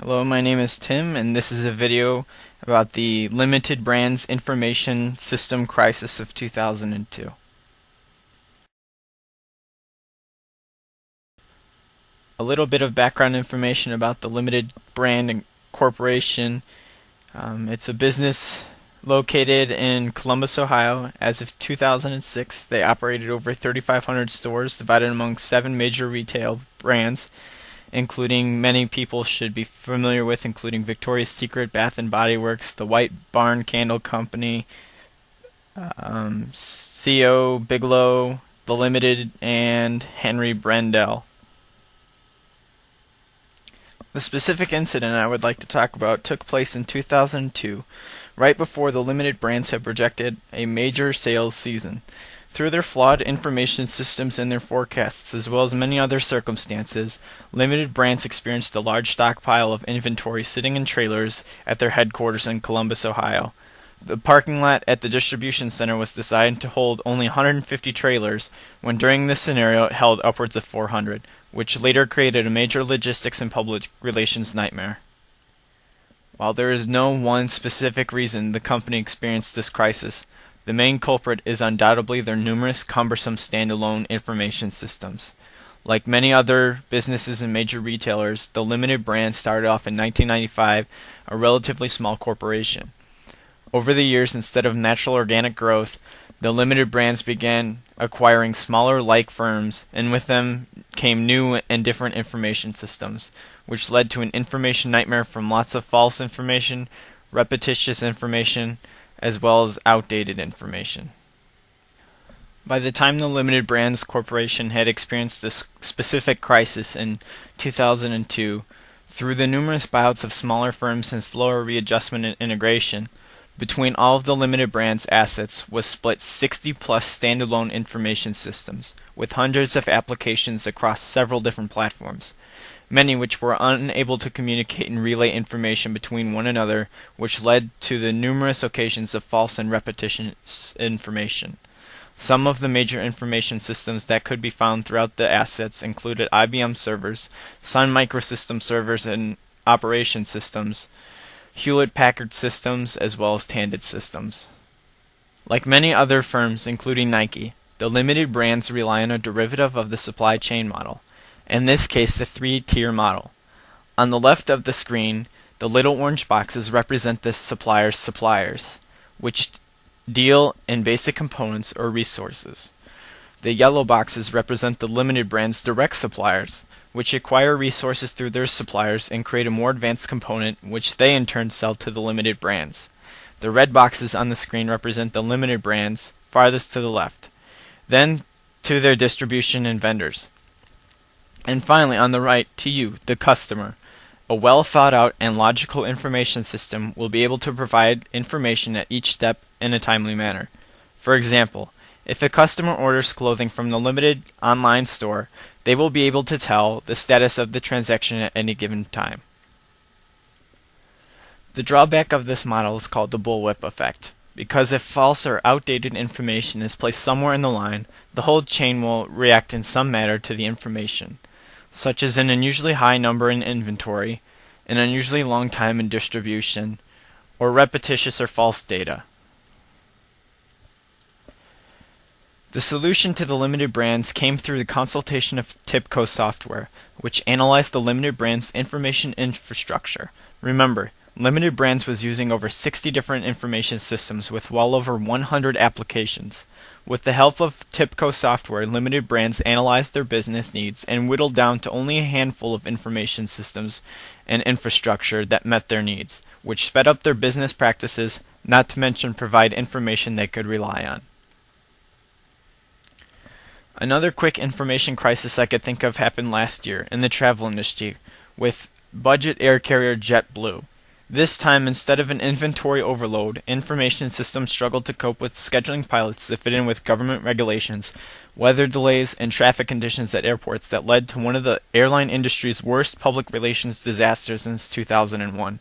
Hello, my name is Tim, and this is a video about the Limited Brands Information System Crisis of 2002. A little bit of background information about the Limited Brand Corporation. It's a business located in Columbus, Ohio. As of 2006, they operated over 3,500 stores divided among 7 major retail brands, including many people should be familiar with, including Victoria's Secret, Bath and Body Works, the White Barn Candle Company, C.O. Bigelow, The Limited, and Henry Brendel. The specific incident I would like to talk about took place in 2002, right before the Limited Brands had projected a major sales season. Through their flawed information systems and their forecasts, as well as many other circumstances, Limited Brands experienced a large stockpile of inventory sitting in trailers at their headquarters in Columbus, Ohio. The parking lot at the distribution center was designed to hold only 150 trailers, when during this scenario it held upwards of 400, which later created a major logistics and public relations nightmare. While there is no one specific reason the company experienced this crisis, the main culprit is undoubtedly their numerous cumbersome standalone information systems. Like many other businesses and major retailers, the Limited Brands started off in 1995, a relatively small corporation. Over the years, instead of natural organic growth, the Limited Brands began acquiring smaller like firms, and with them came new and different information systems, which led to an information nightmare from lots of false information, repetitious information, as well as outdated information. By the time the Limited Brands Corporation had experienced this specific crisis in 2002, through the numerous buyouts of smaller firms and slower readjustment and integration, between all of the Limited Brands assets was split 60 plus standalone information systems, with hundreds of applications across several different platforms, many which were unable to communicate and relay information between one another, which led to the numerous occasions of false and repetitious information. Some of the major information systems that could be found throughout the assets included IBM servers, Sun Microsystems servers and operation systems, Hewlett-Packard systems, as well as Tandem systems. Like many other firms, including Nike, the Limited Brands rely on a derivative of the supply chain model, in this case the 3-tier model. On the left of the screen, the little orange boxes represent the supplier's suppliers, which deal in basic components or resources. The yellow boxes represent the Limited Brands' direct suppliers, which acquire resources through their suppliers and create a more advanced component, which they in turn sell to the Limited Brands. The red boxes on the screen represent the Limited Brands, farthest to the left, then to their distribution and vendors. And finally, on the right, to you, the customer. A well thought out and logical information system will be able to provide information at each step in a timely manner. For example, if a customer orders clothing from the Limited online store, they will be able to tell the status of the transaction at any given time. The drawback of this model is called the bullwhip effect, because if false or outdated information is placed somewhere in the line, the whole chain will react in some manner to the information, such as an unusually high number in inventory, an unusually long time in distribution, or repetitious or false data. The solution to the Limited Brands came through the consultation of TIBCO software, which analyzed the Limited Brands information infrastructure. Remember, Limited Brands was using over 60 different information systems with well over 100 applications. With the help of TIBCO software, Limited Brands analyzed their business needs and whittled down to only a handful of information systems and infrastructure that met their needs, which sped up their business practices, not to mention provide information they could rely on. Another quick information crisis I could think of happened last year in the travel industry with budget air carrier JetBlue. This time, instead of an inventory overload, information systems struggled to cope with scheduling pilots that fit in with government regulations, weather delays, and traffic conditions at airports that led to one of the airline industry's worst public relations disasters since 2001.